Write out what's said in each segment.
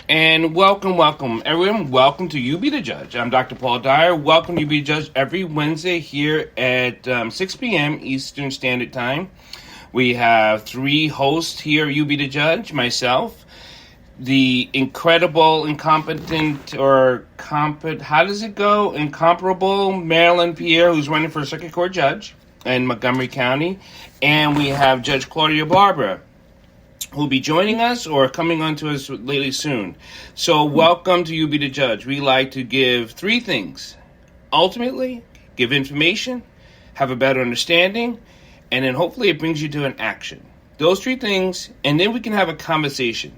And welcome, everyone. Welcome to You Be the Judge. I'm Dr. Paul Dyer. Welcome to You Be the Judge every Wednesday here at 6 p.m. Eastern Standard Time. We have three hosts here, You Be the Judge, myself, the incredible, incompetent, how does it go? Incomparable Marilyn Pierre, who's running for Circuit Court Judge in Montgomery County. And we have Judge Claudia Barber, who'll be joining us or coming on to us lately soon. So welcome to You Be the Judge. We like to give three things. Ultimately, give information, have a better understanding, and then hopefully it brings you to an action. Those three things, and then we can have a conversation.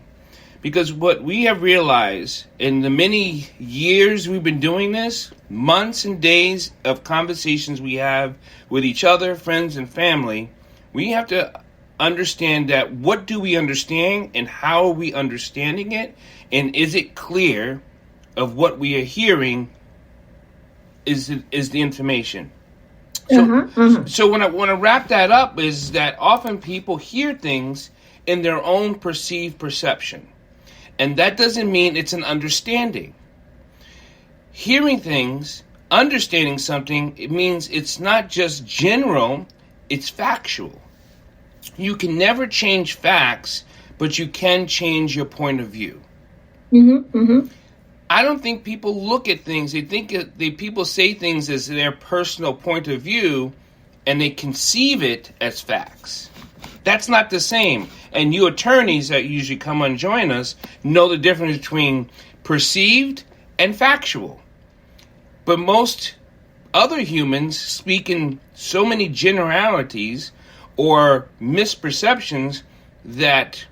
Because what we have realized in the many years we've been doing this, months and days of conversations we have with each other, friends, and family, we have to understand that what do we understand and how are we understanding it, and is it clear of what we are hearing is the information. So when I want to wrap that up is that often people hear things in their own perceived perception, and that doesn't mean it's an understanding. Hearing things, understanding something, it means it's not just general, it's factual. You can never change facts, but you can change your point of view. I don't think people look at things. They think people say things as their personal point of view, and they conceive it as facts. That's not the same. And you attorneys that usually come and join us know the difference between perceived and factual. But most other humans speak in so many generalities or misperceptions that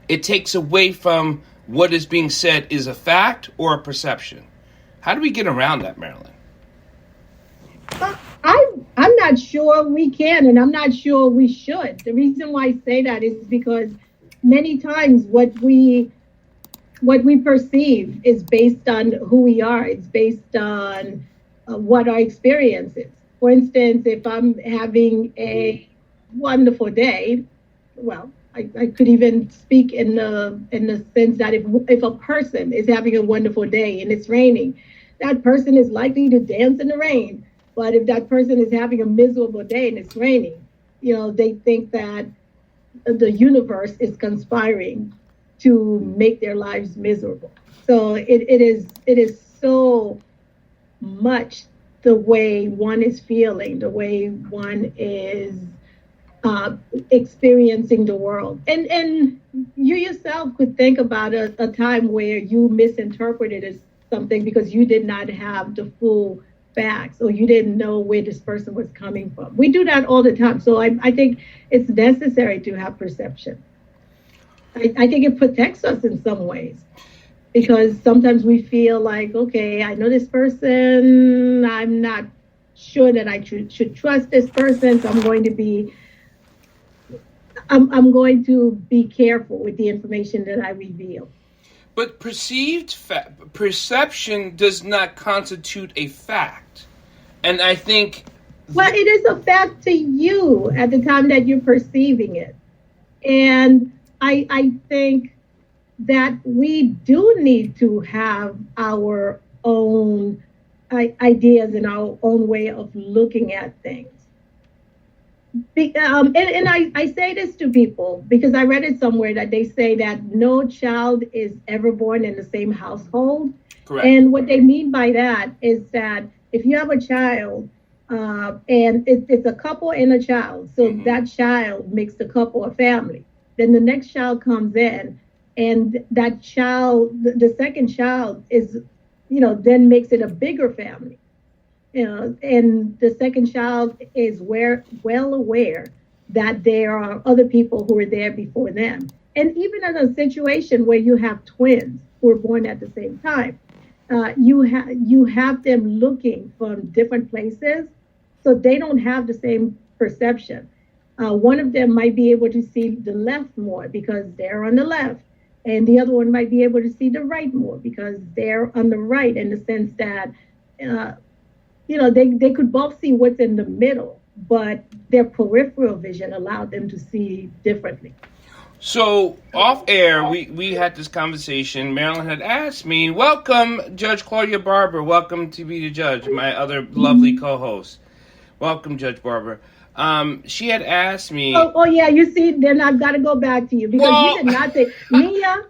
it takes away from what is being said is a fact or a perception. How do we get around that, Marilyn? I'm not sure we can, and I'm not sure we should. The reason why I say that is because many times what we perceive is based on who we are. It's based on what our experience is. For instance, if I'm having a wonderful day, well, I could even speak in the sense that if a person is having a wonderful day and it's raining, that person is likely to dance in the rain. But if that person is having a miserable day and it's raining, they think that the universe is conspiring to make their lives miserable. So it is so much the way one is feeling, the way one is experiencing the world. And you yourself could think about a time where you misinterpreted as something because you did not have the full facts or you didn't know where this person was coming from. We do that all the time. So I think it's necessary to have perception. I think it protects us in some ways because sometimes we feel like, okay, I know this person, I'm not sure that I should trust this person, so I'm going to be careful with the information that I reveal. But perception does not constitute a fact. And I think... Well, it is a fact to you at the time that you're perceiving it. And I think that we do need to have our own ideas and our own way of looking at things. And I say this to people because I read it somewhere that they say that no child is ever born in the same household. Correct. And what they mean by that is that if you have a child and it's a couple and a child, so that child makes the couple a family. Then the next child comes in and that child, the second child is, then makes it a bigger family. And the second child is well aware that there are other people who were there before them. And even in a situation where you have twins who were born at the same time, you have them looking from different places, so they don't have the same perception. One of them might be able to see the left more because they're on the left, and the other one might be able to see the right more because they're on the right, in the sense that they could both see what's in the middle, but their peripheral vision allowed them to see differently. So off air, we had this conversation. Marilyn had asked me, "Welcome, Judge Claudia Barber. Welcome to Be the Judge, my other lovely co-host. Welcome, Judge Barber." She had asked me. Oh yeah, you see, then I've got to go back to you because you did not say Mia.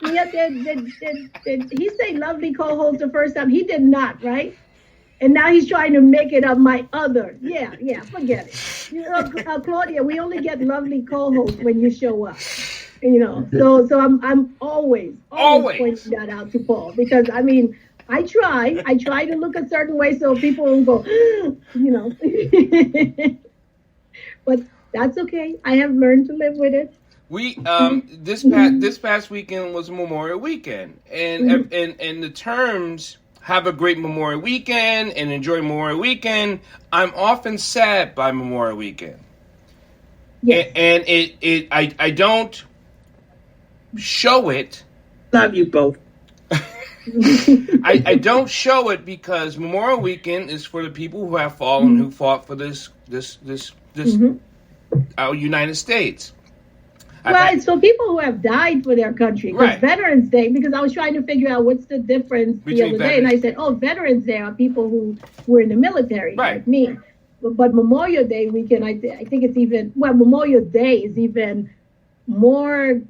Did he say lovely co-host the first time? He did not, right? And now he's trying to make it up my other. Yeah, forget it. Claudia, we only get lovely co-hosts when you show up. So I'm always pointing that out to Paul because I try to look a certain way so people won't go, but that's okay. I have learned to live with it. We this past weekend was Memorial Weekend, and the terms have a great Memorial Weekend and enjoy Memorial Weekend. I'm often sad by Memorial Weekend. Yes. And I don't show it. Love you both. I don't show it because Memorial Weekend is for the people who have fallen, who fought for this our United States. Well, it's for people who have died for their country. Right. Veterans Day, because I was trying to figure out what's the difference the other day, and I said, Veterans Day are people who were in the military, like me. But Memorial Day weekend, I think it's even, Memorial Day is even more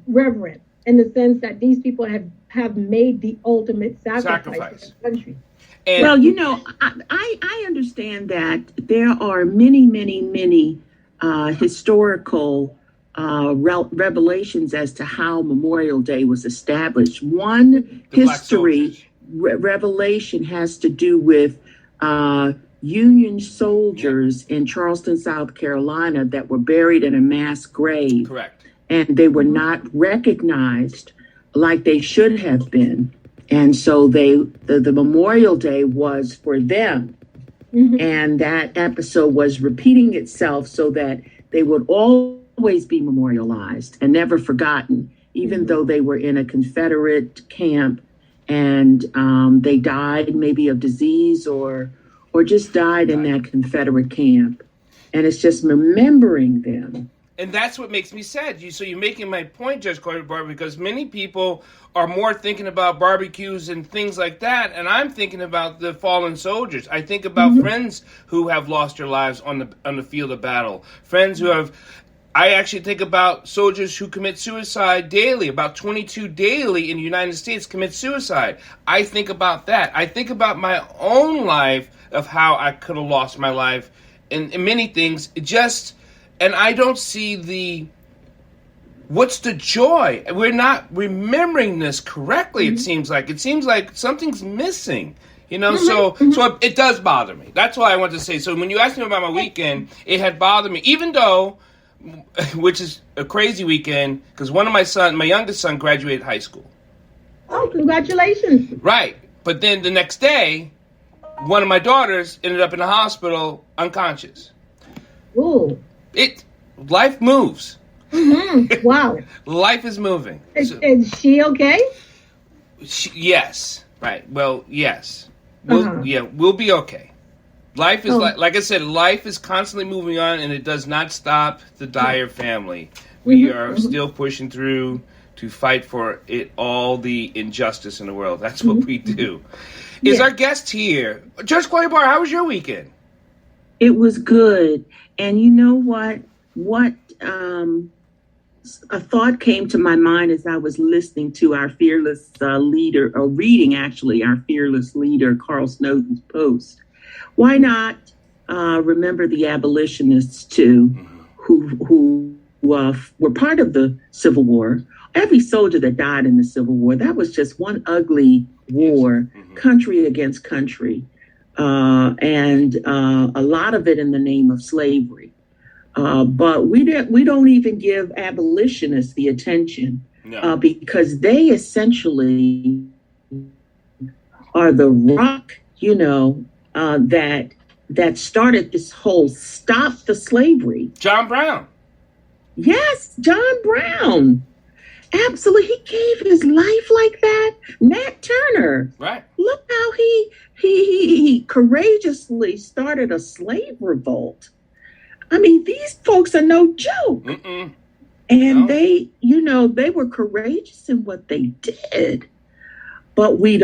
reverent in the sense that these people have made the ultimate sacrifice for their country. And, well, I understand that there are many, many, many historical revelations as to how Memorial Day was established. One history revelation has to do with Union soldiers in Charleston, South Carolina that were buried in a mass grave. Correct. And they were not recognized like they should have been. And so the Memorial Day was for them. Mm-hmm. And that episode was repeating itself so that they would always be memorialized and never forgotten, even though they were in a Confederate camp and they died maybe of disease or just died in that Confederate camp. And it's just remembering them. And that's what makes me sad. So you're making my point, Judge Claudia Barber, because many people are more thinking about barbecues and things like that, and I'm thinking about the fallen soldiers. I think about friends who have lost their lives on the field of battle. Friends who have. I actually think about soldiers who commit suicide daily. About 22 daily in the United States commit suicide. I think about that. I think about my own life of how I could have lost my life in many things. And I don't see what's the joy? We're not remembering this correctly, it seems like. It seems like something's missing, so it does bother me. That's why I want to say. So when you asked me about my weekend, it had bothered me, even though, which is a crazy weekend, because one of my youngest son graduated high school. Oh, congratulations. Right. But then the next day, one of my daughters ended up in the hospital unconscious. Ooh. Life moves. Mm-hmm. Wow. Life is moving. Is she okay? Yes. Right. Well, yes. We'll be okay. Life is like I said, life is constantly moving on, and it does not stop the Dyer family. We are still pushing through to fight for all the injustice in the world. That's what we do. Is our guest here? Judge Claudia Barber, how was your weekend? It was good. And you know what? A thought came to my mind as I was listening to our fearless leader, or reading actually our fearless leader, Carl Snowden's post. Why not remember the abolitionists too, who were part of the Civil War? Every soldier that died in the Civil War, that was just one ugly war, country against country. And a lot of it in the name of slavery. But we don't even give abolitionists the attention because they essentially are the rock, that started this whole stop the slavery. John Brown. Yes, John Brown. Absolutely. He gave his life like that. Nat Turner. Right. Look how he courageously started a slave revolt. I mean, these folks are no joke. And they, they were courageous in what they did. But we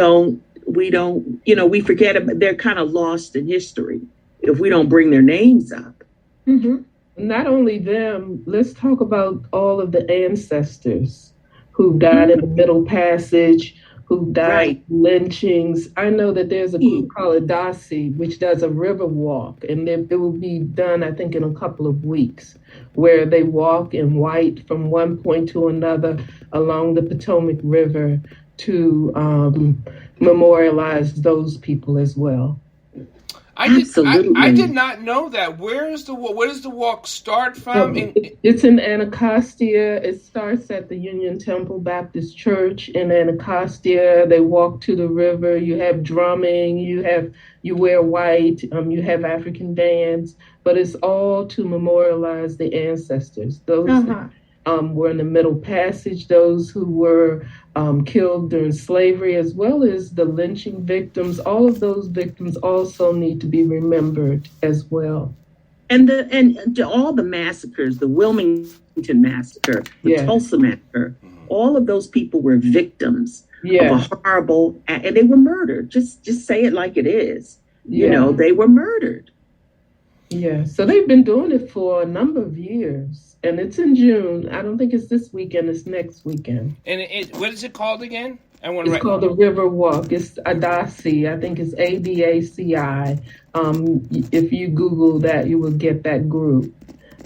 forget them. They're kind of lost in history if we don't bring their names up. Mm-hmm. Not only them, let's talk about all of the ancestors who died in the Middle Passage, who died in lynchings. I know that there's a group called Adasi, which does a river walk, and it will be done, I think, in a couple of weeks, where they walk in white from one point to another along the Potomac River to memorialize those people as well. I did not know that. Where does the walk start from? It's in Anacostia. It starts at the Union Temple Baptist Church in Anacostia. They walk to the river. You have drumming. You wear white. You have African dance. But it's all to memorialize the ancestors. Those were in the Middle Passage. Those who were killed during slavery, as well as the lynching victims. All of those victims also need to be remembered as well. And all the massacres, the Wilmington massacre, the Tulsa massacre, all of those people were victims of a horrible, and they were murdered. Just say it like it is. They were murdered. Yeah, so they've been doing it for a number of years, and it's in June. I don't think it's this weekend, it's next weekend. And what is it called again? It's called the River Walk. It's Adasi. I think it's ADACI. If you Google that, you will get that group.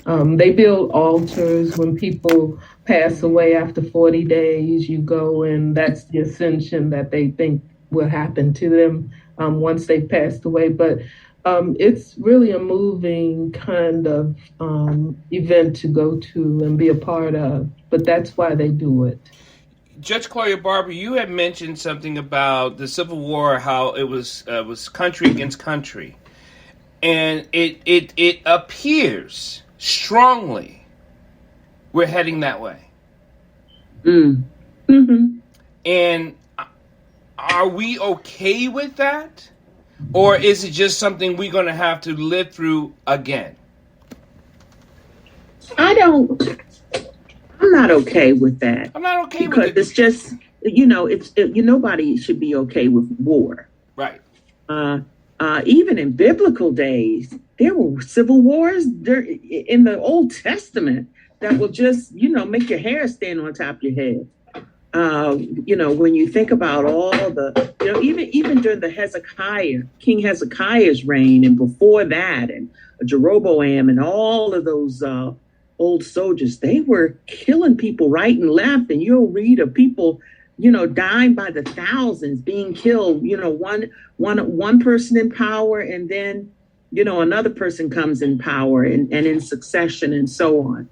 They build altars when people pass away after 40 days. You go, and that's the ascension that they think will happen to them once they've passed away. But it's really a moving kind of event to go to and be a part of. But that's why they do it. Judge Claudia Barber, you had mentioned something about the Civil War, how it was country against country, and it appears strongly we're heading that way. Mm-hmm. And are we okay with that, or is it just something we're going to have to live through again? I'm not okay with that. I'm not okay because with it. It's just, nobody should be okay with war. Right. Even in biblical days, there were civil wars in the Old Testament that will just, make your hair stand on top of your head. When you think about all the, even during the King Hezekiah's reign, and before that, and Jeroboam, and all of those old soldiers, they were killing people right and left, and you'll read of people, dying by the thousands, being killed. One person in power, and then another person comes in power, and in succession, and so on.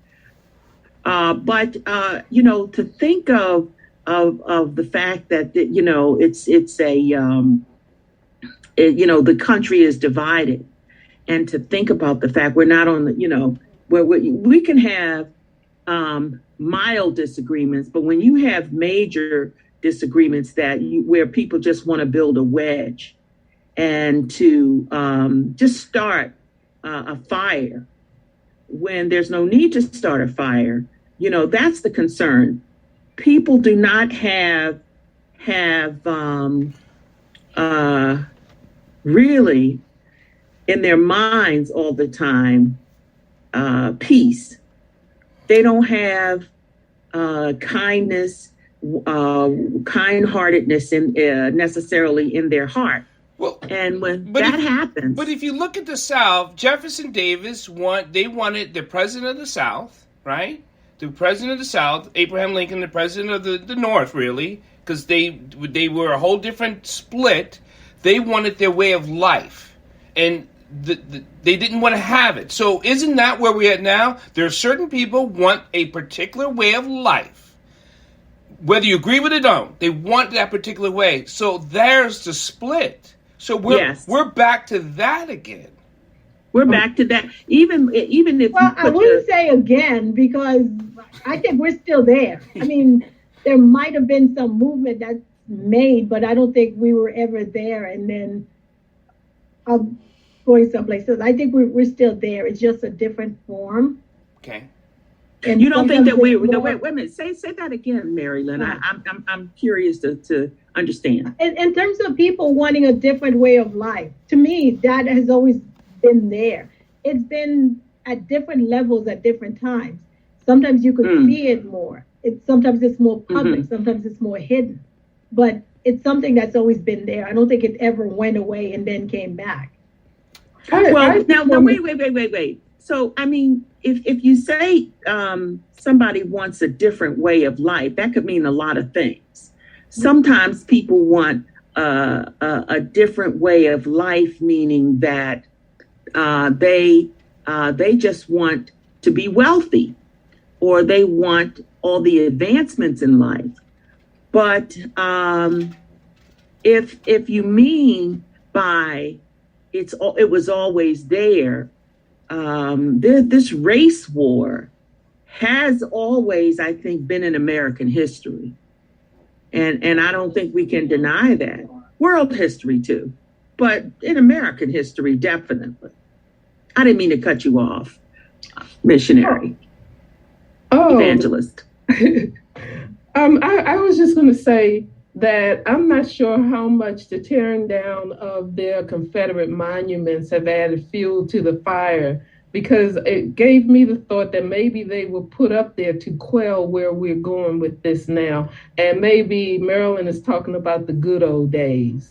But to think of the fact that the country is divided, and to think about the fact we're not on the where we can have mild disagreements, but when you have major disagreements where people just want to build a wedge and to just start a fire when there's no need to start a fire, that's the concern. People do not have really in their minds all the time peace. They don't have kindness, kind-heartedness necessarily in their heart. Well, and when that happens. But if you look at the South, Jefferson Davis wanted the president of the South, right? The president of the South, Abraham Lincoln, the president of the North, really, because they were a whole different split. They wanted their way of life, and they didn't want to have it. So isn't that where we're at now? There are certain people want a particular way of life. Whether you agree with it or don't, they want that particular way. So there's the split. So we're back to that again. We're back to that. Even if I wouldn't say again, because I think we're still there. I mean, there might have been some movement that's made, but I don't think we were ever there. And then going someplace else. I think we're still there. It's just a different form. Okay. And you don't think that sometimes we it's no, more- wait a minute, say that again, Marilyn. Right. I'm curious to understand. in terms of people wanting a different way of life, to me, that has always been there. It's been at different levels at different times. Sometimes you could see it more. Sometimes it's more public. Sometimes it's more hidden. But it's something that's always been there. I don't think it ever went away and then came back. Now, wait. So, I mean, if you say somebody wants a different way of life, that could mean a lot of things. Sometimes people want a different way of life, meaning that they just want to be wealthy, or they want all the advancements in life. But if you mean by it was always there, this race war has always, I think, been in American history. And I don't think we can deny that. World history too, but in American history, definitely. I didn't mean to cut you off, missionary, evangelist. I was just going to say that I'm not sure how much the tearing down of their Confederate monuments have added fuel to the fire, because it gave me the thought that maybe they were put up there to quell where we're going with this now. And maybe Marilyn is talking about the good old days.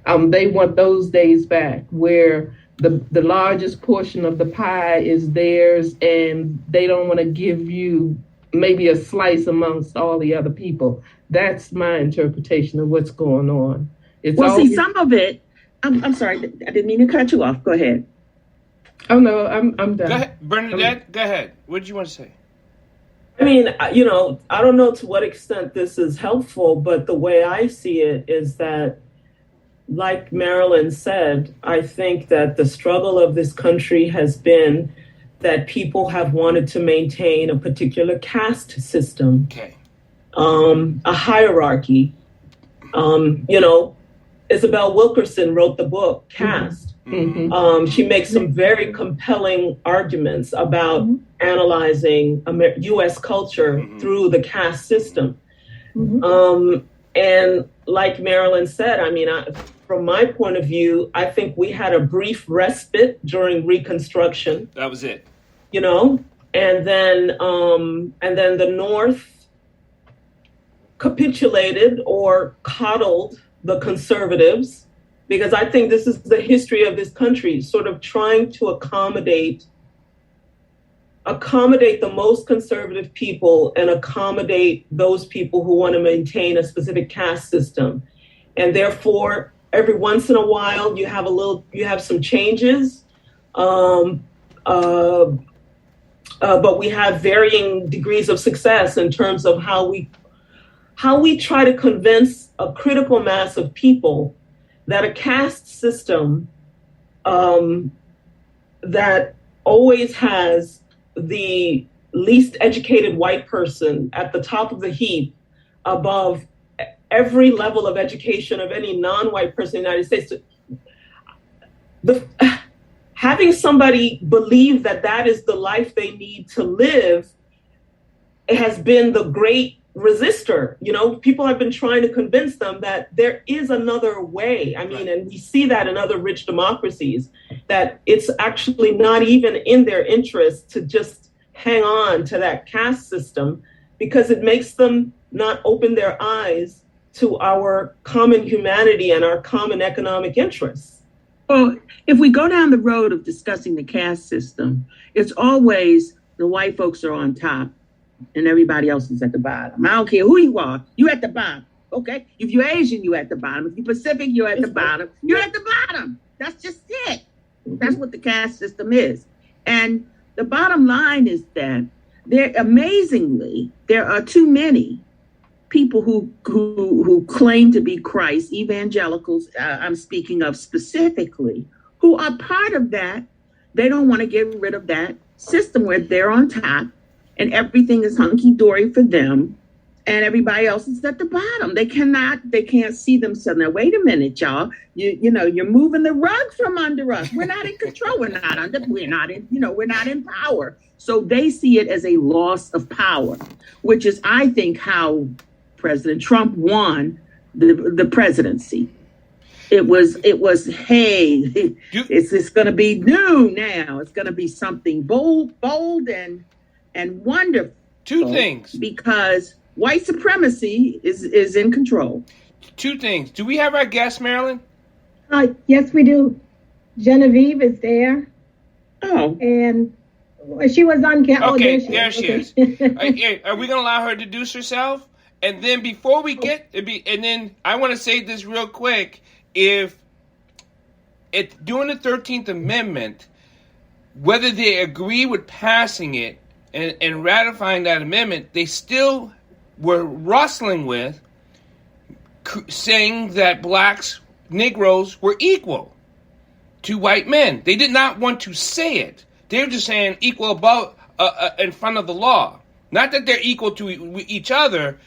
They want those days back where the largest portion of the pie is theirs, and they don't want to give you maybe a slice amongst all the other people. That's my interpretation of what's going on. See, some of it, I'm sorry, I didn't mean to cut you off. Go ahead. Oh, no, I'm done. Go ahead, Bernadette, go ahead. What did you want to say? I mean, I don't know to what extent this is helpful, but the way I see it is that, like Marilyn said, I think that the struggle of this country has been that people have wanted to maintain a particular caste system, a hierarchy. Isabel Wilkerson wrote the book Caste. She makes some very compelling arguments about analyzing U.S. culture through the caste system. And like Marilyn said, I mean, from my point of view, I think we had a brief respite during Reconstruction. That was it. And then the North capitulated or coddled the conservatives, because I think this is the history of this country, sort of trying to accommodate the most conservative people and accommodate those people who want to maintain a specific caste system. And therefore, every once in a while, you have some changes. But we have varying degrees of success in terms of how we try to convince a critical mass of people that a caste system that always has the least educated white person at the top of the heap above every level of education of any non-white person in the United States. Having somebody believe that that is the life they need to live has been the great resistor. People have been trying to convince them that there is another way. I mean, and we see that in other rich democracies, that it's actually not even in their interest to just hang on to that caste system, because it makes them not open their eyes to our common humanity and our common economic interests. Well, if we go down the road of discussing the caste system, it's always the white folks are on top and everybody else is at the bottom. I don't care who you are, you at the bottom. Okay? If you're Asian, you're at the bottom. If you're Pacific, you're at the bottom. You're at the bottom. That's just it. That's what the caste system is. And the bottom line is that amazingly, there are too many people who claim to be Christ, evangelicals, I'm speaking of specifically, who are part of that. They don't want to get rid of that system where they're on top and everything is hunky-dory for them. and everybody else is at the bottom. They can't see themselves. Now, wait a minute, y'all. You're moving the rug from under us. We're not in control. We're not in power. So they see it as a loss of power, which is, I think, how President Trump won the presidency. It was, hey, it's going to be new now. It's going to be something bold and wonderful. Two things. Because white supremacy is in control. Two things. Do we have our guest, Marilyn? Yes, we do. Genevieve is there. Oh. And she was on camera. Okay, there she is. Are we going to allow her to introduce herself? And then before we and then I want to say this real quick. If during the 13th Amendment, whether they agree with passing it and ratifying that amendment, they still were wrestling with saying that blacks, Negroes were equal to white men. They did not want to say it. They were just saying equal above, in front of the law. Not that they're equal to each other.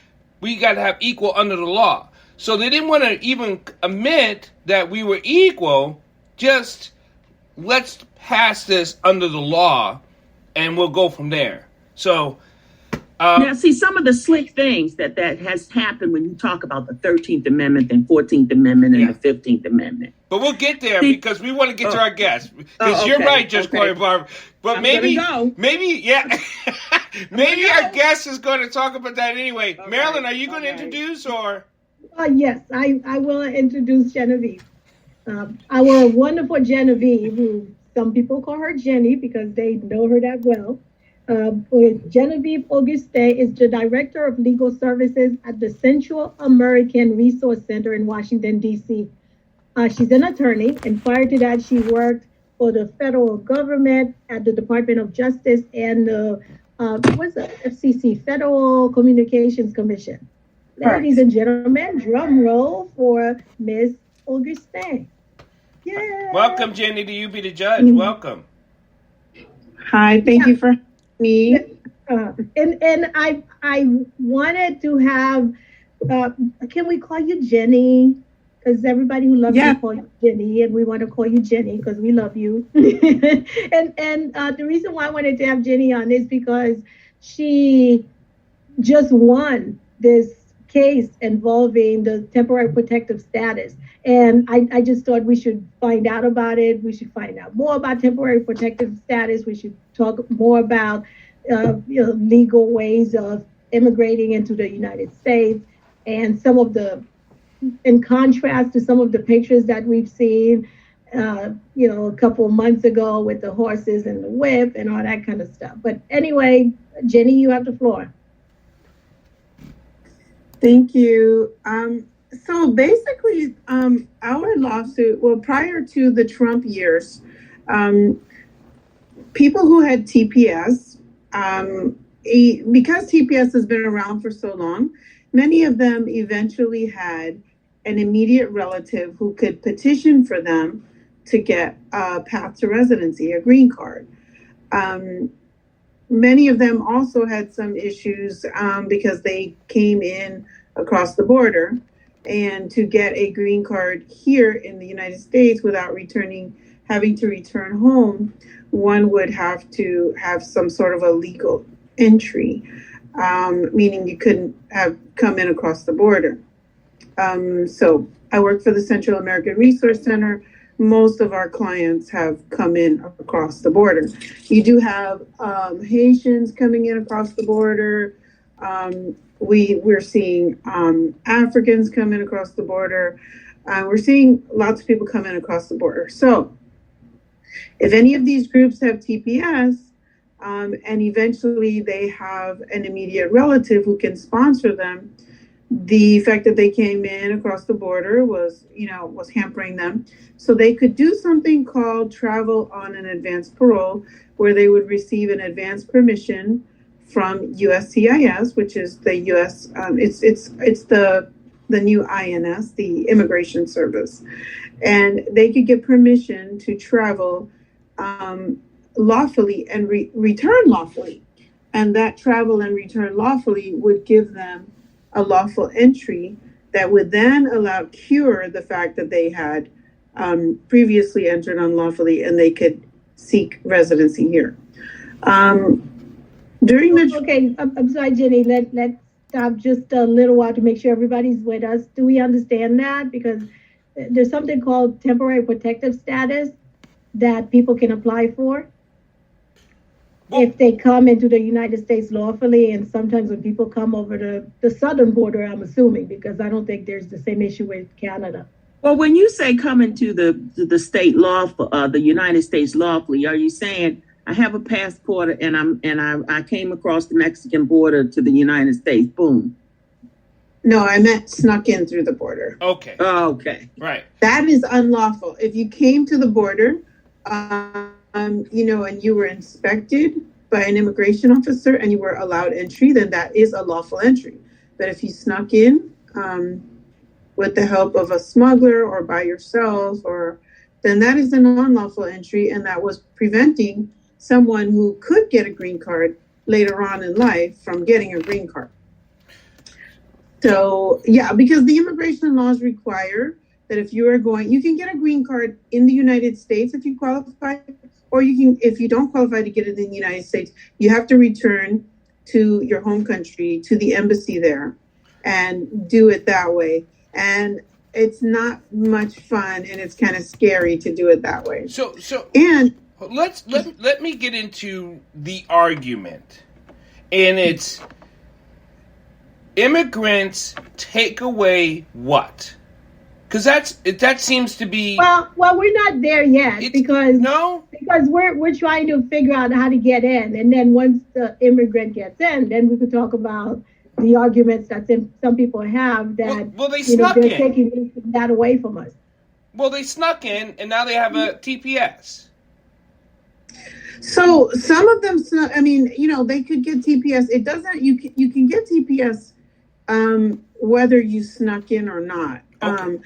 We got to have equal under the law. So they didn't want to even admit that we were equal. Just let's pass this under the law, and we'll go from there. So now, see, some of the slick things that has happened when you talk about the 13th Amendment and 14th Amendment and the 15th Amendment. But we'll get there because we want to get to our guests. Because you're right, Judge Corey Barber. But maybe, maybe our guest is going to talk about that anyway. Okay. Marilyn, are you going to introduce or? Yes, I will introduce Genevieve. Our wonderful Genevieve, who some people call her Jenny because they know her that well. Genevieve Auguste is the Director of Legal Services at the Central American Resource Center in Washington, D.C. She's an attorney, and prior to that, she worked for the federal government at the Department of Justice and the FCC, Federal Communications Commission. Ladies and gentlemen, drum roll for Miss Auguste. Yeah. Welcome, Jenny, to You Be the Judge. Welcome. Hi, thank you for having me. And I wanted to have, can we call you Jenny? Because everybody who loves you call you Jenny, and we want to call you Jenny because we love you. and the reason why I wanted to have Jenny on is because she just won this case involving the temporary protective status. And I just thought we should find out about it. We should find out more about temporary protective status. We should talk more about legal ways of immigrating into the United States, and some of the, in contrast to some of the pictures that we've seen, a couple of months ago with the horses and the whip and all that kind of stuff. But anyway, Jenny, you have the floor. Thank you. So basically, our lawsuit, prior to the Trump years, people who had TPS, because TPS has been around for so long, many of them eventually had an immediate relative who could petition for them to get a path to residency, a green card. Many of them also had some issues because they came in across the border, and to get a green card here in the United States without having to return home, one would have to have some sort of a legal entry, meaning you couldn't have come in across the border. So I work for the Central American Resource Center. Most of our clients have come in across the border. You do have Haitians coming in across the border. We're seeing Africans come in across the border. We're seeing lots of people come in across the border. So if any of these groups have TPS, and eventually they have an immediate relative who can sponsor them, the fact that they came in across the border was hampering them. So they could do something called travel on an advance parole, where they would receive an advance permission from USCIS, which is the U.S. It's the new INS, the Immigration Service, and they could get permission to travel lawfully and return lawfully, and that travel and return lawfully would give them a lawful entry that would then cure the fact that they had previously entered unlawfully and they could seek residency here. Okay, I'm sorry, Jenny. Let's stop just a little while to make sure everybody's with us. Do we understand that? Because there's something called temporary protective status that people can apply for if they come into the United States lawfully. And sometimes when people come over the southern border, I'm assuming, because I don't think there's the same issue with Canada. Well, when you say come into the state law, the United States lawfully, are you saying I have a passport and I came across the Mexican border to the United States? Boom. No, I meant snuck in through the border. Okay. Oh, okay. Right. That is unlawful. If you came to the border, and you were inspected by an immigration officer and you were allowed entry, then that is a lawful entry. But if you snuck in with the help of a smuggler or by yourself, then that is an unlawful entry, and that was preventing someone who could get a green card later on in life from getting a green card. So, yeah, because the immigration laws require that if you are going, you can get a green card in the United States if you qualify, or you can, if you don't qualify to get it in the United States, you have to return to your home country, to the embassy there, and do it that way. And it's not much fun, and it's kind of scary to do it that way. And let me get into the argument, and it's immigrants take away what? Because that seems to be well, we're not there yet because we're trying to figure out how to get in, and then once the immigrant gets in, then we could talk about the arguments that some people have that they're taking that away from us. Well, they snuck in, and now they have a TPS. So some of them, they could get TPS. It doesn't. You can get TPS whether you snuck in or not. Okay.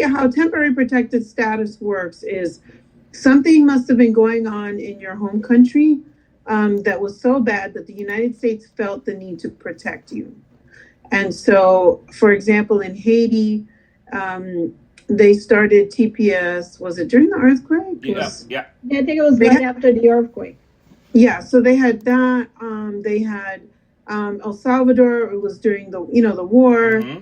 How temporary protected status works is something must have been going on in your home country that was so bad that the United States felt the need to protect you. And so, for example, in Haiti, they started TPS. Was it during the earthquake? Yeah. I think it was right after the earthquake. Yeah, so they had that. They had El Salvador. It was during the war. Mm-hmm.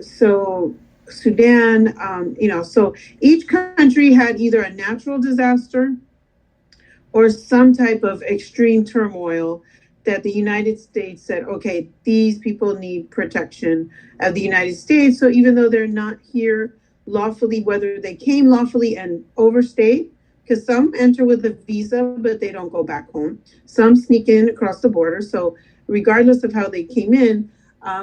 So Sudan. So each country had either a natural disaster or some type of extreme turmoil that the United States said, okay, these people need protection of the United States. So even though they're not here lawfully, whether they came lawfully and overstayed, because some enter with a visa, but they don't go back home. Some sneak in across the border. So regardless of how they came in,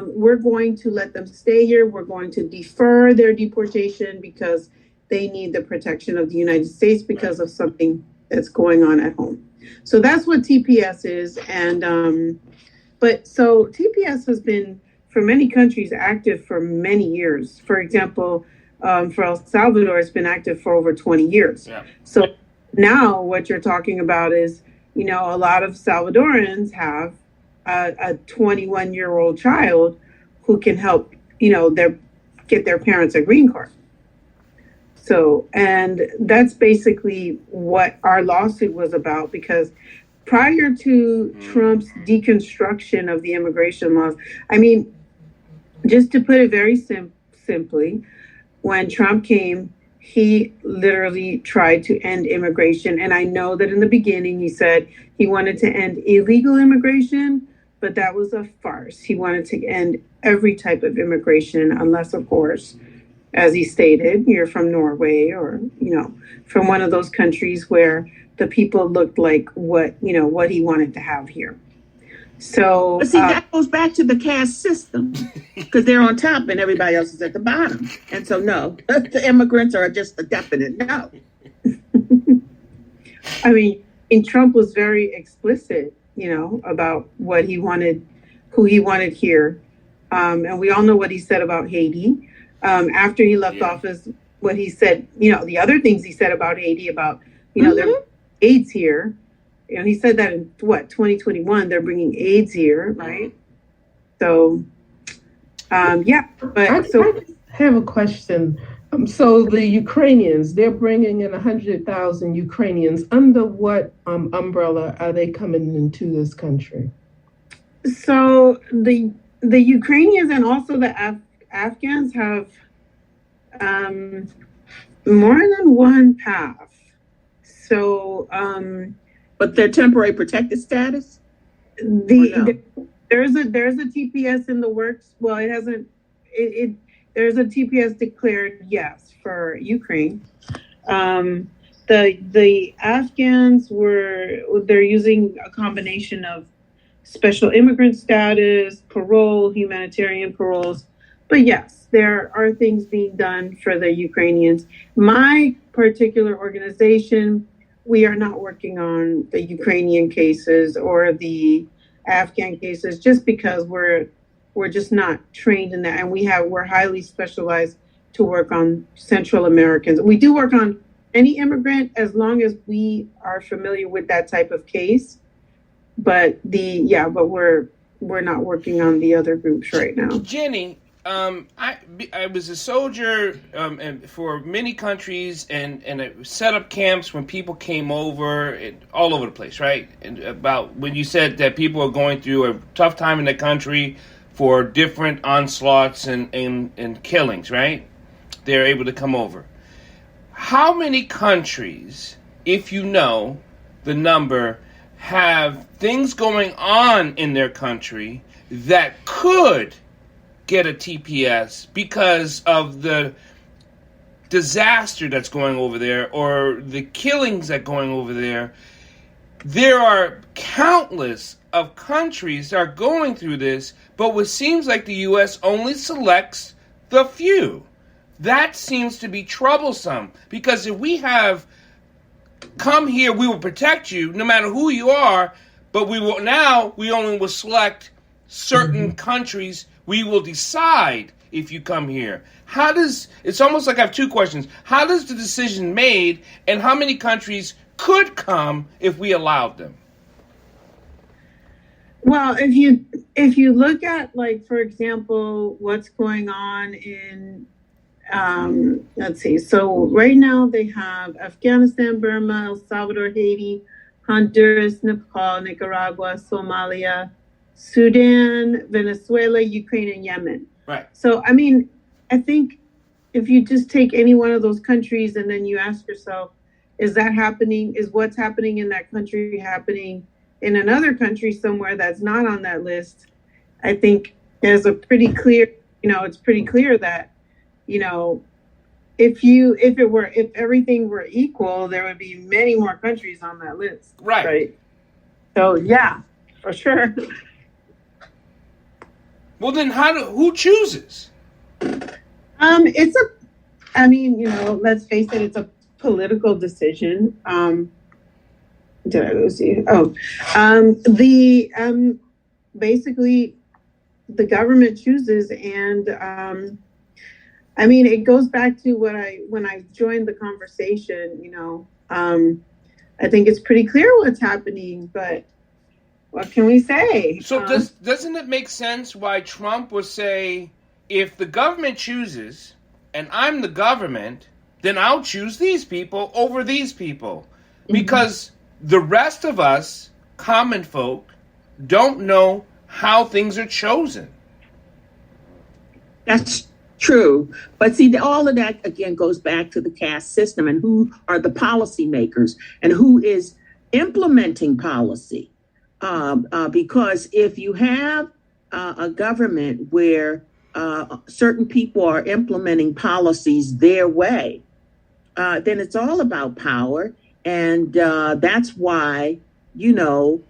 we're going to let them stay here. We're going to defer their deportation because they need the protection of the United States because of something that's going on at home. So that's what TPS is. And so TPS has been, for many countries, active for many years. For example, for El Salvador, it's been active for over 20 years. Yeah. So now what you're talking about is, a lot of Salvadorans have a 21-year-old child who can help, get their parents a green card. So, and that's basically what our lawsuit was about, because prior to Trump's deconstruction of the immigration laws, just to put it very simply, when Trump came, he literally tried to end immigration. And I know that in the beginning he said he wanted to end illegal immigration, but that was a farce. He wanted to end every type of immigration, unless, of course, as he stated, you're from Norway or, from one of those countries where the people looked like what he wanted to have here. So, but see, that goes back to the caste system, because they're on top and everybody else is at the bottom. And so, no, the immigrants are just a definite no. And Trump was very explicit, about what he wanted, who he wanted here. And we all know what he said about Haiti. After he left office, what he said, the other things he said about Haiti, about, their AIDS here. He said that in 2021, they're bringing AIDS here, right? So, yeah, but I have a question. So the Ukrainians, they're bringing in 100,000 Ukrainians. Under what umbrella are they coming into this country? So the Ukrainians and also the Afghans have more than one path. So, but their temporary protected status. There's a TPS in the works. Well, it hasn't. There's a TPS declared, yes, for Ukraine. The Afghans they're using a combination of special immigrant status, parole, humanitarian paroles. But yes, there are things being done for the Ukrainians. My particular organization, we are not working on the Ukrainian cases or the Afghan cases just because we're just not trained in that, and we're highly specialized to work on Central Americans. We do work on any immigrant as long as we are familiar with that type of case. But we're not working on the other groups right now. Jenny, I was a soldier and for many countries, and I set up camps when people came over, all over the place, right? And about when you said that people are going through a tough time in the country for different onslaughts and killings, right? They're able to come over. How many countries, if you know the number, have things going on in their country that could get a TPS because of the disaster that's going over there or the killings that going over there? There are countless of countries that are going through this, but what seems like the U.S. only selects the few. That seems to be troublesome, because if we have come here, we will protect you no matter who you are, but we only will select certain countries. We will decide if you come here. It's almost like I have two questions. How does the decision made, and how many countries could come if we allowed them? Well, if you look at, like, for example, what's going on in let's see. So right now they have Afghanistan, Burma, El Salvador, Haiti, Honduras, Nepal, Nicaragua, Somalia, Sudan, Venezuela, Ukraine, and Yemen. Right. So, I mean, I think if you just take any one of those countries and then you ask yourself, is that happening? Is what's happening in that country happening in another country somewhere that's not on that list? I think there's a pretty clear, it's pretty clear that, if everything were equal, there would be many more countries on that list. Right. So yeah, for sure. Well, then who chooses? Let's face it, it's a political decision. Did I lose you? Basically the government chooses, and it goes back to when I joined the conversation, I think it's pretty clear what's happening, but what can we say? So doesn't it make sense why Trump would say, if the government chooses and I'm the government, then I'll choose these people over these people? Because the rest of us, common folk, don't know how things are chosen. That's true. But see, all of that, again, goes back to the caste system and who are the policymakers and who is implementing policy. Because if you have a government where certain people are implementing policies their way, then it's all about power. And that's why, the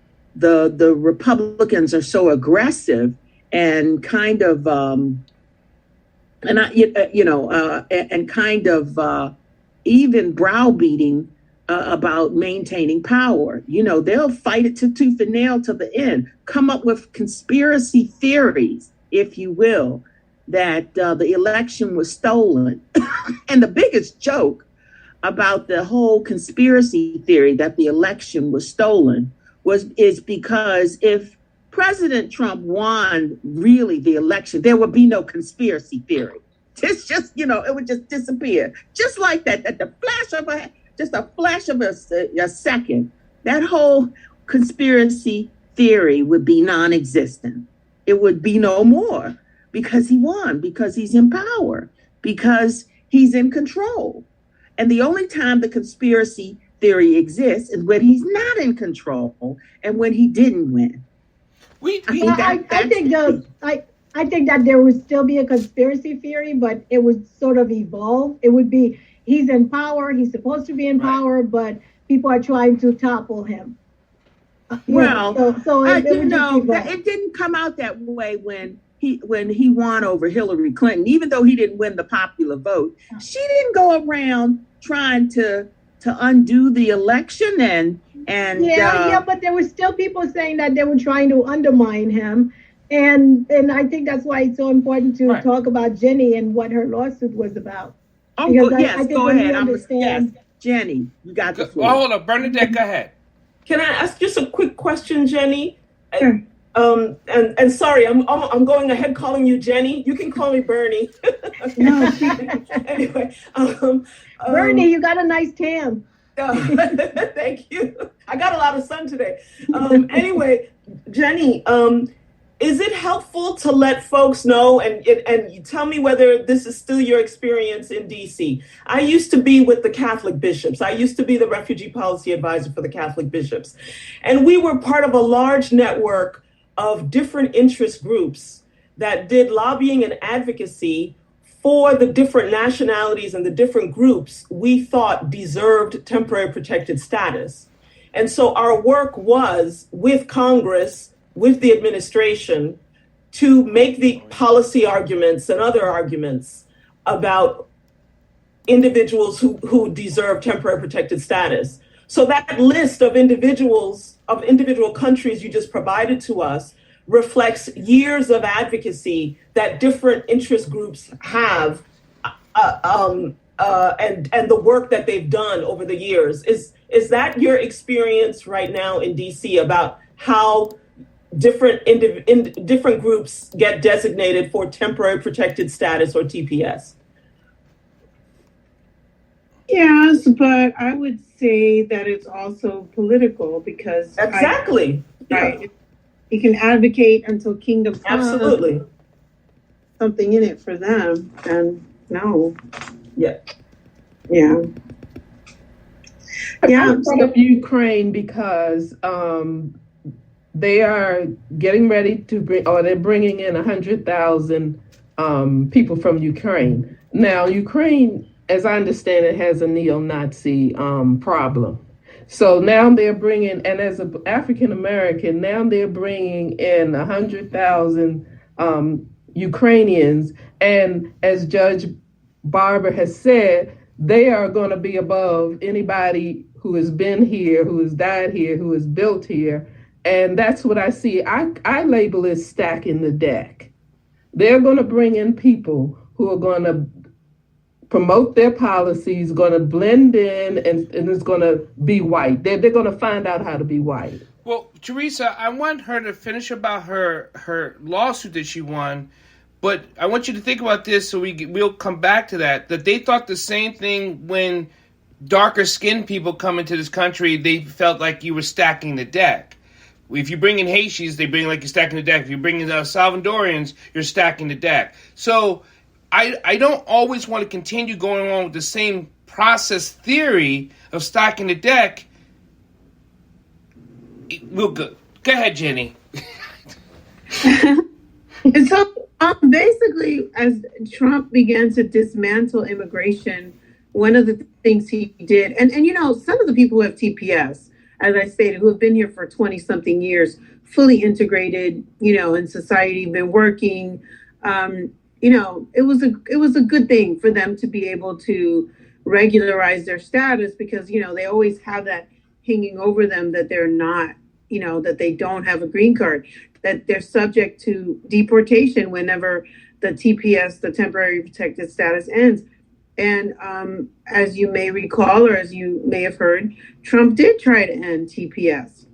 Republicans are so aggressive and kind of even browbeating about maintaining power. They'll fight it tooth and nail to the end, come up with conspiracy theories, if you will, that the election was stolen. And the biggest joke about the whole conspiracy theory that the election was stolen is because if President Trump won really the election, there would be no conspiracy theory. It's just, it would just disappear. Just like that, at the flash of a second, that whole conspiracy theory would be non-existent. It would be no more because he won, because he's in power, because he's in control. And the only time the conspiracy theory exists is when he's not in control and when he didn't win. I think that there would still be a conspiracy theory, but it would sort of evolve. It would be he's in power, he's supposed to be in power, but people are trying to topple him. It didn't come out that way when he won over Hillary Clinton. Even though he didn't win the popular vote, she didn't go around trying to undo the election but there were still people saying that they were trying to undermine him. And I think that's why it's so important to talk about Jenny and what her lawsuit was about. Oh, yes, go ahead. Jenny, you got the floor. Hold on, Bernadette, go ahead. Can I ask just a quick question, Jenny? Sure. And sorry, I'm going ahead calling you Jenny. You can call me Bernie. No. Anyway, Bernie, you got a nice tan. Thank you. I got a lot of sun today. Anyway, Jenny, is it helpful to let folks know, and you tell me whether this is still your experience in DC? I used to be with the Catholic bishops. I used to be the refugee policy advisor for the Catholic bishops. And we were part of a large network of different interest groups that did lobbying and advocacy for the different nationalities and the different groups we thought deserved temporary protected status. And so our work was with Congress, with the administration, to make the policy arguments and other arguments about individuals who deserve temporary protected status. So that list of individual countries you just provided to us reflects years of advocacy that different interest groups have, and the work that they've done over the years. Is that your experience right now in DC about how different groups get designated for temporary protected status or TPS? Yes, but I would say that it's also political because exactly. Right. You can advocate until kingdom comes. Absolutely. Something in it for them, and no. Yeah. Yeah. I'm part of Ukraine because they are getting ready to they're bringing in 100,000 people from Ukraine. Now, Ukraine, as I understand it, has a neo-Nazi problem. So now they're bringing, and as an African American, now they're bringing in 100,000 Ukrainians. And as Judge Barber has said, they are going to be above anybody who has been here, who has died here, who has built here. And that's what I see. I label it stacking the deck. They're going to bring in people who are going to promote their policies, going to blend in, and it's going to be white. They're going to find out how to be white. Well, Teresa, I want her to finish about her lawsuit that she won, but I want you to think about this so we'll come back to that they thought the same thing when darker skinned people come into this country. They felt like you were stacking the deck. If you bring in Haitians, they bring like you're stacking the deck. If you bring in Salvadorians, you're stacking the deck. So I don't always want to continue going on with the same process theory of stacking the deck. We'll go ahead, Jenny. And so basically, as Trump began to dismantle immigration, one of the things he did, and some of the people who have TPS, as I stated, who have been here for 20 something years, fully integrated, in society, been working, it was a good thing for them to be able to regularize their status because, they always have that hanging over them that they're not, that they don't have a green card, that they're subject to deportation whenever the TPS, the temporary protected status, ends. And as you may recall, or as you may have heard, Trump did try to end TPS.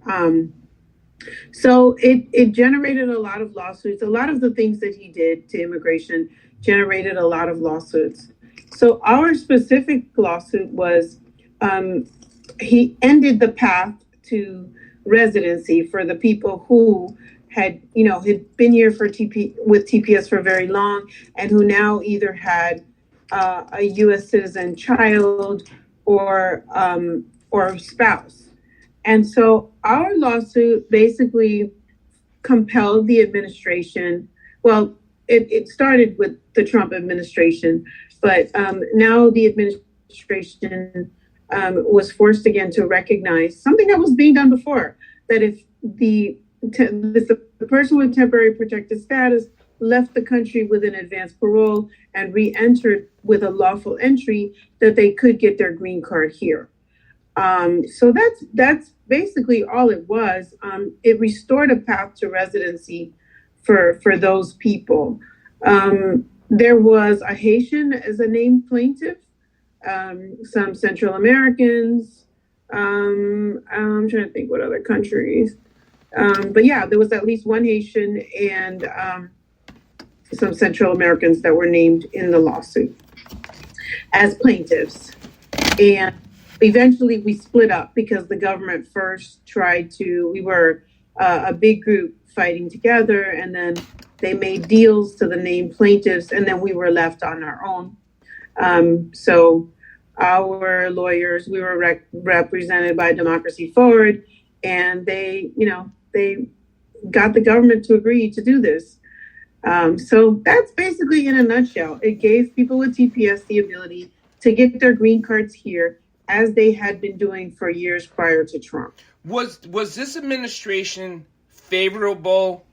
So it generated a lot of lawsuits. A lot of the things that he did to immigration generated a lot of lawsuits. So our specific lawsuit was he ended the path to residency for the people who had been here for with TPS for very long and who now either had a U.S. citizen child or spouse. And so our lawsuit basically compelled the administration. Well, it started with the Trump administration, but now the administration was forced again to recognize something that was being done before, that if the person with temporary protected status left the country with an advanced parole and re-entered with a lawful entry, that they could get their green card here. So that's basically all it was. It restored a path to residency for those people. There was a Haitian as a named plaintiff, some Central Americans. I'm trying to think what other countries. But yeah, there was at least one Haitian and some Central Americans that were named in the lawsuit as plaintiffs. And eventually we split up because the government first we were a big group fighting together, and then they made deals to the named plaintiffs, and then we were left on our own. So our lawyers, we were represented by Democracy Forward, and they got the government to agree to do this. So that's basically in a nutshell. It gave people with TPS the ability to get their green cards here, as they had been doing for years prior to Trump. Was this administration favorable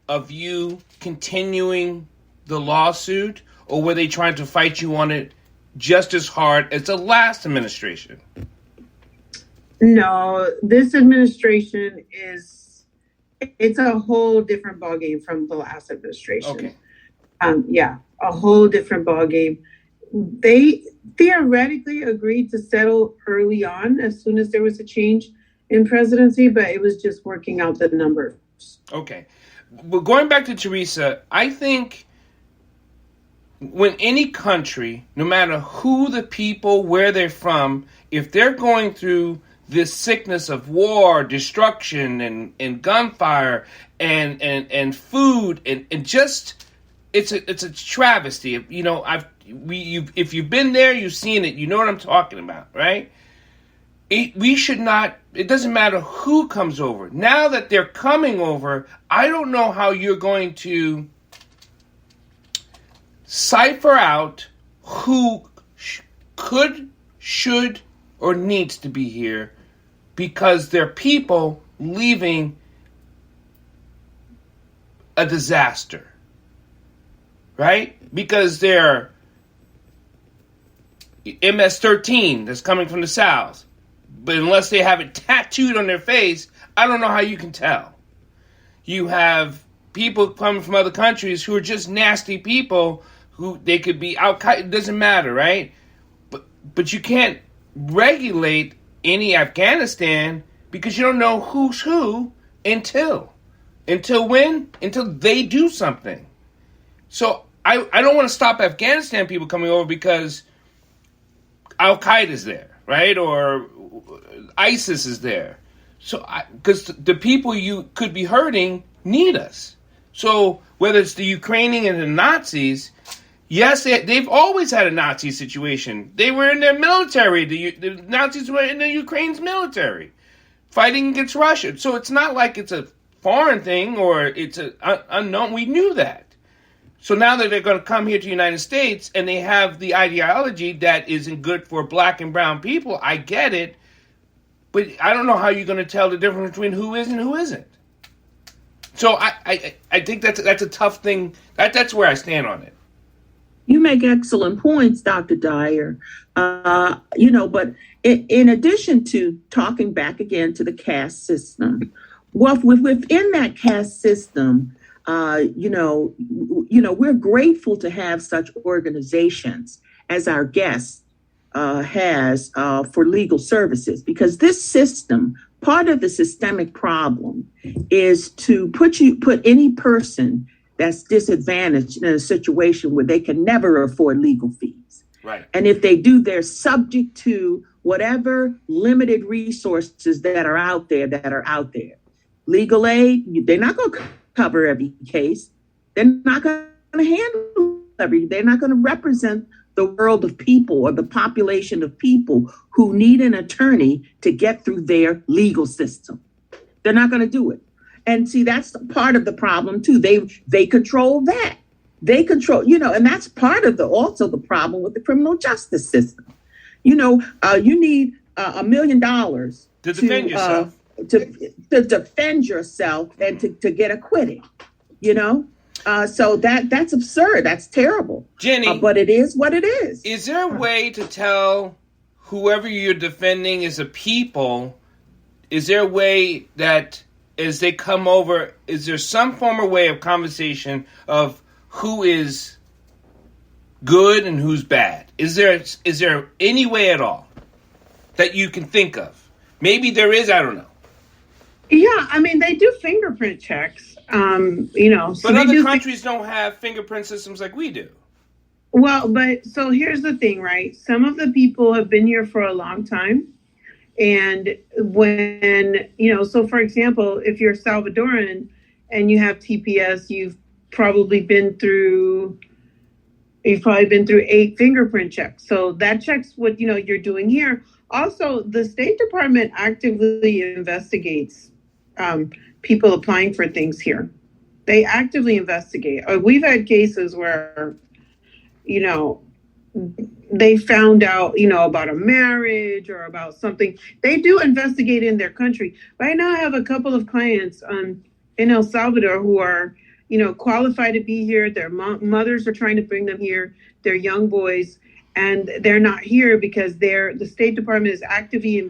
of you continuing the lawsuit, or were they trying to fight you on it just as hard as the last administration? No, this administration it's a whole different ballgame from the last administration. Okay. A whole different ballgame. They theoretically agreed to settle early on as soon as there was a change in presidency, but it was just working out the numbers. Okay. Well, going back to Teresa, I think when any country, no matter who the people, where they're from, if they're going through this sickness of war, destruction, and gunfire, and food, and just it's a travesty. If you've been there, you've seen it. You know what I'm talking about, right? We should not. It doesn't matter who comes over. Now that they're coming over, I don't know how you're going to cipher out who could, should, or needs to be here, because they're people leaving a disaster, right? Because they're MS-13 that's coming from the South. But unless they have it tattooed on their face, I don't know how you can tell. You have people coming from other countries who are just nasty people, who they could be Al-Qaeda. It doesn't matter, right? But you can't regulate any Afghanistan because you don't know who's who until when? Until they do something. So I don't want to stop Afghanistan people coming over because Al-Qaeda's there, right? Or ISIS is there. So because the people you could be hurting need us. So whether it's the Ukrainian and the Nazis, yes, they've always had a Nazi situation. They were in their military. The Nazis were in the Ukraine's military, fighting against Russia. So it's not like it's a foreign thing or it's an unknown. We knew that. So now that they're going to come here to the United States and they have the ideology that isn't good for black and brown people, I get it. But I don't know how you're going to tell the difference between who is and who isn't. So I think that's a tough thing. That's where I stand on it. You make excellent points, Dr. Dyer. But in addition to talking back again to the caste system, within that caste system, we're grateful to have such organizations as our guest has for legal services, because this system part of the systemic problem is to put any person that's disadvantaged in a situation where they can never afford legal fees. Right. And if they do, they're subject to whatever limited resources that are out there. Legal aid, they're not going to cover every case. They're not going to handle they're not going to represent the world of people or the population of people who need an attorney to get through their legal system. They're not going to do it. And see, that's part of the problem too. They control that. They control, and that's part of also the problem with the criminal justice system. You need $1 million to defend yourself. To defend yourself and to get acquitted. So that's absurd. That's terrible. Jenny, but it is what it is. Is there a way to tell whoever you're defending is a people? Is there a way that as they come over, is there some form or way of conversation of who is good and who's bad? Is there any way at all that you can think of? Maybe there is, I don't know. Yeah, I mean, they do fingerprint checks, So but other countries don't have fingerprint systems like we do. Well, but so here's the thing, right? Some of the people have been here for a long time. And when, so for example, if you're Salvadoran and you have TPS, you've probably been through 8 fingerprint checks. So that checks what, you're doing here. Also, the State Department actively investigates people applying for things here. They actively investigate. We've had cases where, they found out, about a marriage or about something. They do investigate in their country. Right now, I have a couple of clients in El Salvador who are, qualified to be here. Their mothers are trying to bring them here. They're young boys, and they're not here because the State Department is actively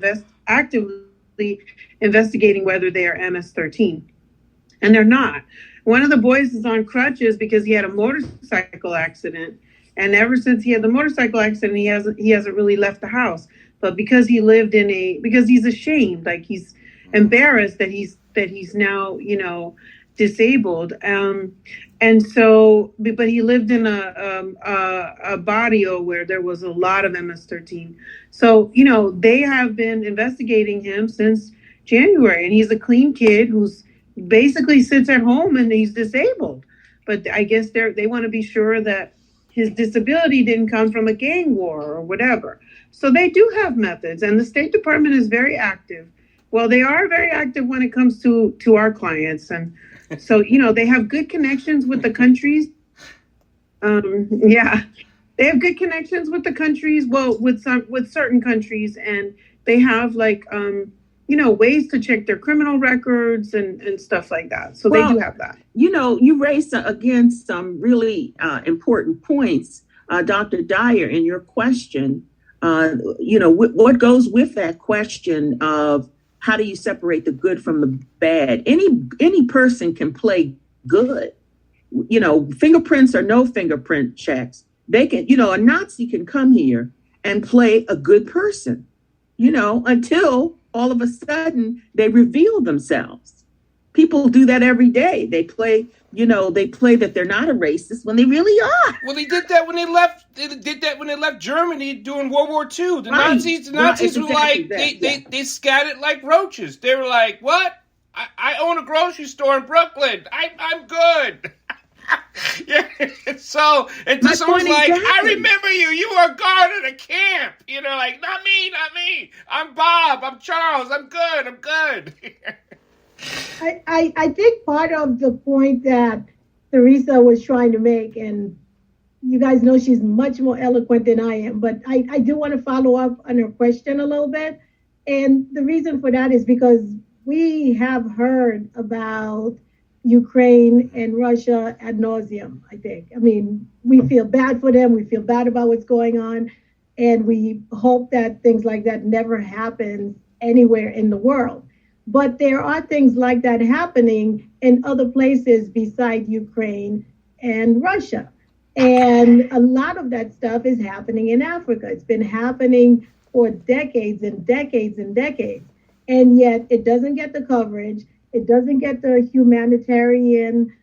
investigating whether they are MS-13, and they're not. One of the boys is on crutches because he had a motorcycle accident. And ever since he had the motorcycle accident, he hasn't really left the house. But because because he's ashamed, like he's embarrassed that he's now, disabled. And so, but he lived in a barrio where there was a lot of MS-13. So, they have been investigating him since January, and he's a clean kid who's basically sits at home and he's disabled. But I guess they want to be sure that his disability didn't come from a gang war or whatever. So they do have methods, and the State Department is very active. Well, they are very active when it comes to our clients. And so, they have good connections with the countries. They have good connections with the countries. Well, with certain countries, and they have ways to check their criminal records and stuff like that. So they do have that. You raised again some really important points, Dr. Dyer, in your question. What goes with that question of how do you separate the good from the bad? Any person can play good. Fingerprints or no fingerprint checks. They can, a Nazi can come here and play a good person, until all of a sudden they reveal themselves. People do that every day. They play that they're not a racist when they really are. Well, they did that when they left. They did that when they left Germany during World War II. The Nazis were like, they scattered like roaches. They were like, what? I own a grocery store in Brooklyn. I'm good. Yeah. So, and someone's like, I remember you. You were a guard at a camp. Not me. I'm Bob. I'm Charles. I'm good. I think part of the point that Teresa was trying to make, and you guys know she's much more eloquent than I am, but I do want to follow up on her question a little bit. And the reason for that is because we have heard about Ukraine and Russia ad nauseum, I think. I mean, we feel bad for them. We feel bad about what's going on. And we hope that things like that never happen anywhere in the world. But there are things like that happening in other places besides Ukraine and Russia. And a lot of that stuff is happening in Africa. It's been happening for decades and decades and decades. and yet it doesn't get the coverage. It doesn't get the humanitarian,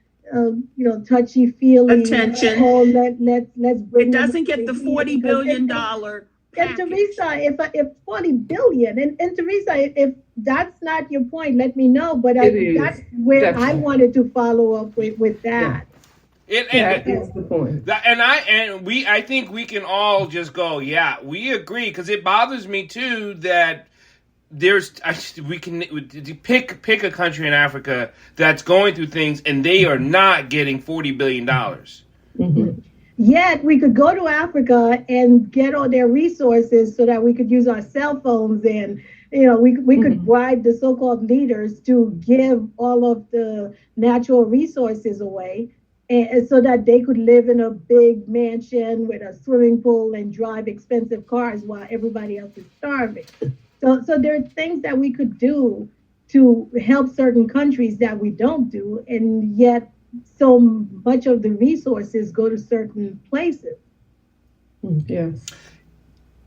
touchy feely attention. Oh, let's bring. It doesn't get the $40 billion and Teresa, if 40 billion, and Teresa, if that's not your point, let me know. But that's where definitely. I wanted to follow up with that. Yeah. That is the point. I think we can all just go, yeah, we agree, because it bothers me too that we can pick a country in Africa that's going through things and they are not getting $40 billion. Mm-hmm. Yet we could go to Africa and get all their resources so that we could use our cell phones, and we could bribe the so-called leaders to give all of the natural resources away, and so that they could live in a big mansion with a swimming pool and drive expensive cars while everybody else is starving. So there are things that we could do to help certain countries that we don't do, and yet so much of the resources go to certain places. Yes,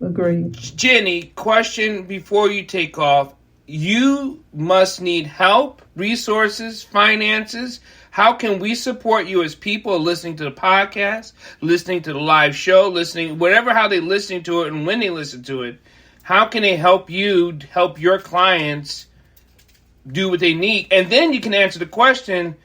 agreed. Jenny, question before you take off. You must need help, resources, finances. How can we support you as people listening to the podcast, listening to the live show, listening, how they're listening to it and when they listen to it? How can they help you help your clients do what they need? And then you can answer the question,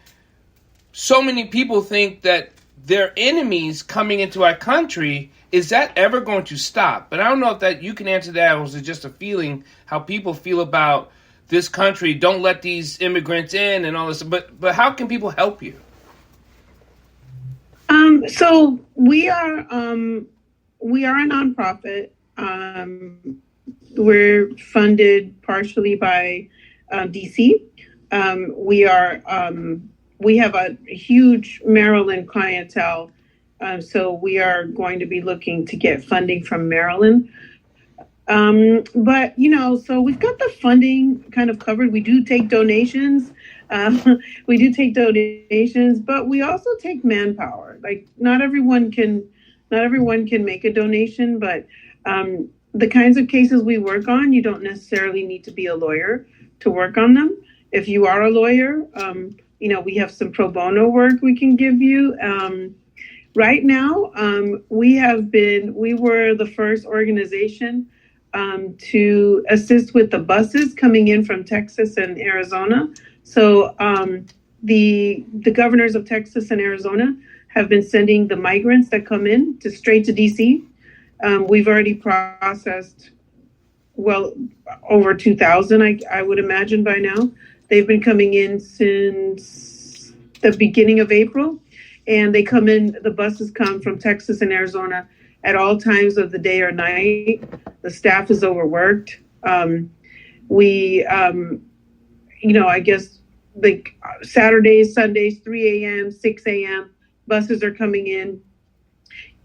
so many people think that their enemies coming into our country, is that ever going to stop? But I don't know if that you can answer that, or is it just a feeling, how people feel about this country, don't let these immigrants in and all this. But how can people help you? So we are a nonprofit. We're funded partially by DC. We have a huge Maryland clientele, so we are going to be looking to get funding from Maryland. But, so we've got the funding kind of covered. We do take donations. But we also take manpower. Like not everyone can make a donation, but the kinds of cases we work on, you don't necessarily need to be a lawyer to work on them. If you are a lawyer, we have some pro bono work we can give you. Right now, we were the first organization to assist with the buses coming in from Texas and Arizona. So the governors of Texas and Arizona have been sending the migrants that come in straight to DC. We've already processed over 2,000, I would imagine by now. They've been coming in since the beginning of April, and the buses come from Texas and Arizona at all times of the day or night. The staff is overworked. I guess like Saturdays, Sundays, 3 a.m., 6 a.m., buses are coming in.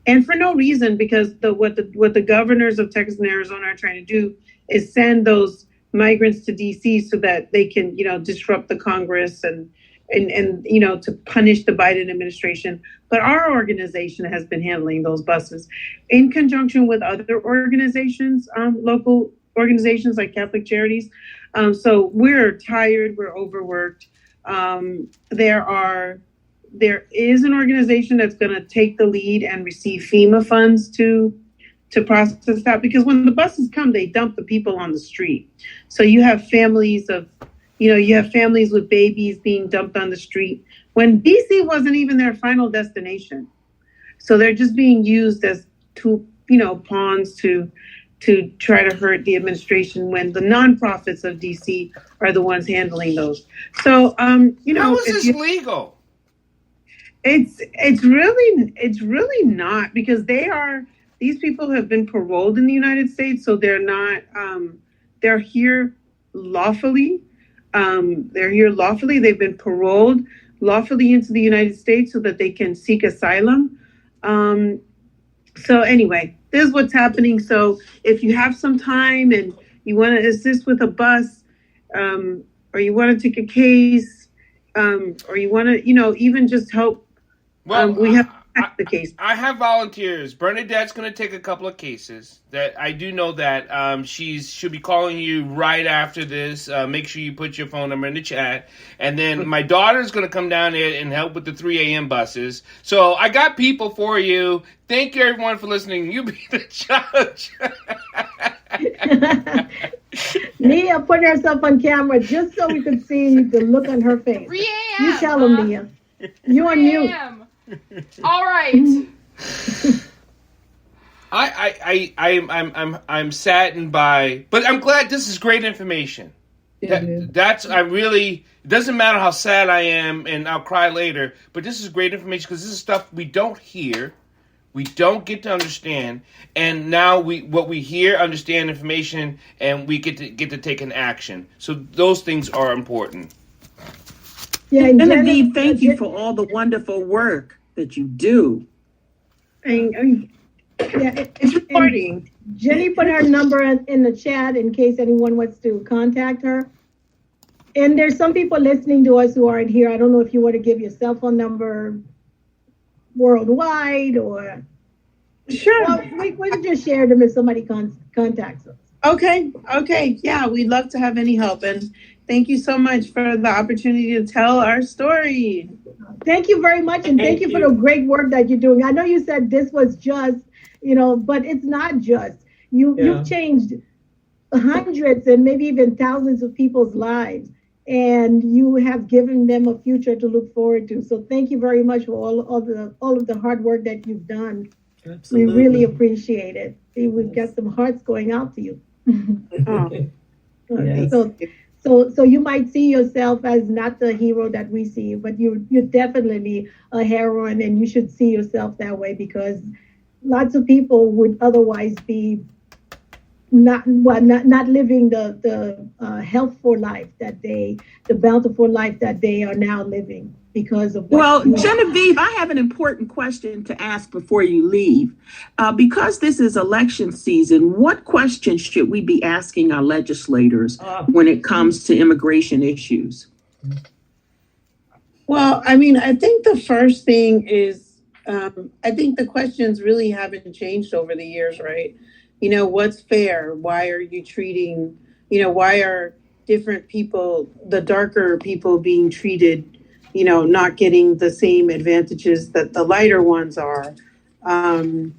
And for no reason, because what the governors of Texas and Arizona are trying to do is send those migrants to DC so that they can, disrupt the Congress and to punish the Biden administration. But our organization has been handling those buses in conjunction with other organizations, local organizations like Catholic Charities. So we're tired, we're overworked. There is an organization that's going to take the lead and receive FEMA funds to process that, because when the buses come, they dump the people on the street. So you have families with babies being dumped on the street when DC wasn't even their final destination. So they're just being used as pawns to try to hurt the administration when the nonprofits of DC are the ones handling those. So how is this legal? It's really not, because these people have been paroled in the United States, so they're not they're here lawfully. They've been paroled lawfully into the United States so that they can seek asylum. So anyway, this is what's happening. So if you have some time and you want to assist with a bus, or you want to take a case, or you want to, even just help. Well, That's the case. I have volunteers. Bernadette's going to take a couple of cases. That I do know that she'll be calling you right after this. Make sure you put your phone number in the chat. And then my daughter's going to come down there and help with the 3 a.m. buses. So I got people for you. Thank you, everyone, for listening. You be the judge. Nia put herself on camera just so we could see the look on her face. You tell them, Nia. You on mute. All right. I'm saddened by, but I'm glad this is great information. It doesn't matter how sad I am and I'll cry later, but this is great information because this is stuff we don't hear, we don't get to understand, and now what we hear, understand information, and we get to take an action. So those things are important. Yeah, Genevieve, thank you for all the wonderful work that you do. It's recording. Jenny put her number in the chat in case anyone wants to contact her. And there's some people listening to us who aren't here. I don't know if you want to give your cell phone number worldwide or... Sure. Well, we can just share them if somebody contacts us. Okay. Yeah, we'd love to have any help. And thank you so much for the opportunity to tell our story. Thank you very much. And thank you for the great work that you're doing. I know you said this was just, but it's not just. You've changed hundreds and maybe even thousands of people's lives. And you have given them a future to look forward to. So thank you very much for all of the hard work that you've done. Absolutely. We really appreciate it. See, we've got some hearts going out to you. Yes. So you might see yourself as not the hero that we see, but you're definitely a heroine, and you should see yourself that way because lots of people would otherwise be not living the healthful life the bountiful life that they are now living because of. Well, Genevieve, I have an important question to ask before you leave. Because this is election season, what questions should we be asking our legislators when it comes to immigration issues? Well, I think the first thing is, I think the questions really haven't changed over the years, right? What's fair? Why are you treating, why are different people, the darker people being treated, not getting the same advantages that the lighter ones are? I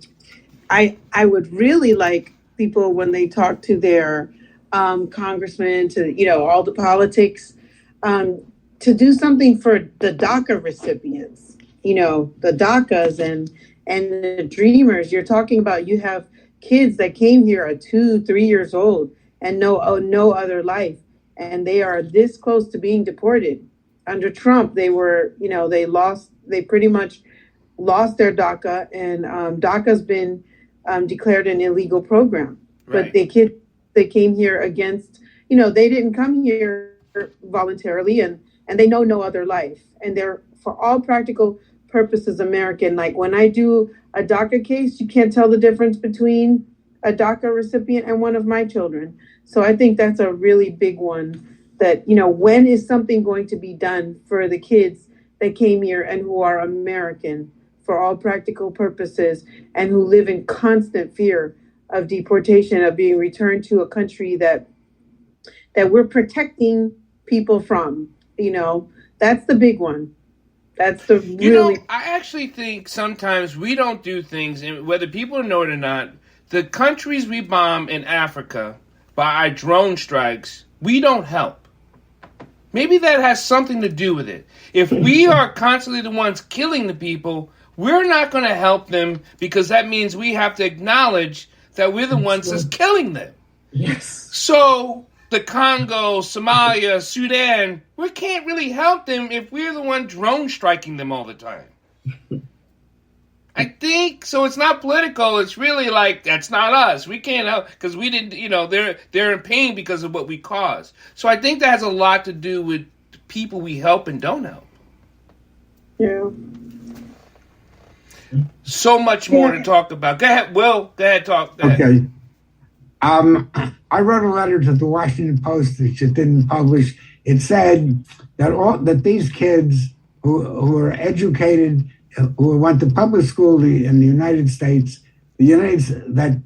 would really like people when they talk to their congressmen, to, all the politics, to do something for the DACA recipients, the DACAs and the dreamers. You're talking about, you have kids that came here at 2-3 years old and no other life. And they are this close to being deported. Under Trump, they were, they pretty much lost their DACA, and DACA's been declared an illegal program. Right. But they came here against, they didn't come here voluntarily, and they know no other life. And they're, for all practical purposes, American. Like when I do a DACA case, you can't tell the difference between a DACA recipient and one of my children. So I think that's a really big one, that, when is something going to be done for the kids that came here and who are American for all practical purposes and who live in constant fear of deportation, of being returned to a country that we're protecting people from, that's the big one. That's the really... I actually think sometimes we don't do things, and whether people know it or not, the countries we bomb in Africa by our drone strikes, we don't help. Maybe that has something to do with it. If we are constantly the ones killing the people, we're not going to help them, because that means we have to acknowledge that we're the ones that's killing them. Yes. So the Congo, Somalia, Sudan, we can't really help them if we're the one drone striking them all the time. I think so. It's not political. It's really like, that's not us. We can't help because we didn't, they're in pain because of what we caused. So I think that has a lot to do with people we help and don't help. Yeah. So much more to talk about. Go ahead, Will. Go ahead, talk. Go ahead. Okay. I wrote a letter to the Washington Post that you didn't publish. It said that these kids who are educated who went to public school in the United States, the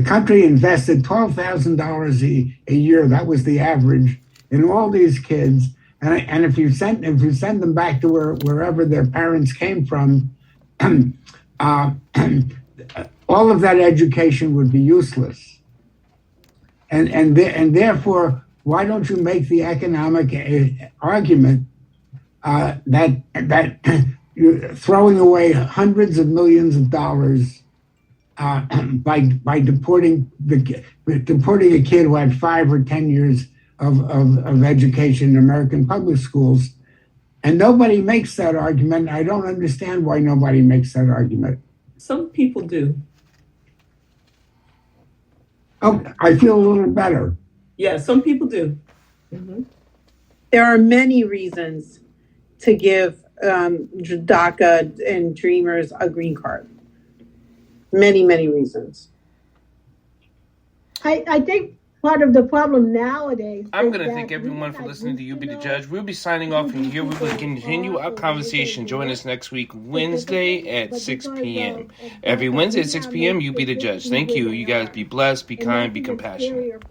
country invested $12,000 a year. That was the average in all these kids. And if you send them back to wherever their parents came from, all of that education would be useless. And therefore, why don't you make the economic argument that you're throwing away hundreds of millions of dollars by deporting a kid who had 5 or 10 years of education in American public schools, and nobody makes that argument. I don't understand why nobody makes that argument. Some people do. Oh, I feel a little better. Yeah, some people do. Mm-hmm. There are many reasons to give DACA and Dreamers a green card. Many, many reasons. I think part of the problem nowadays. I'm going to thank everyone for listening to You Be the Judge. We'll be signing off from here. We will continue our conversation. Join us next week, Wednesday at 6 p.m. Every Wednesday at 6 p.m., You Be the Judge. Thank you. You guys be blessed, be kind, be compassionate.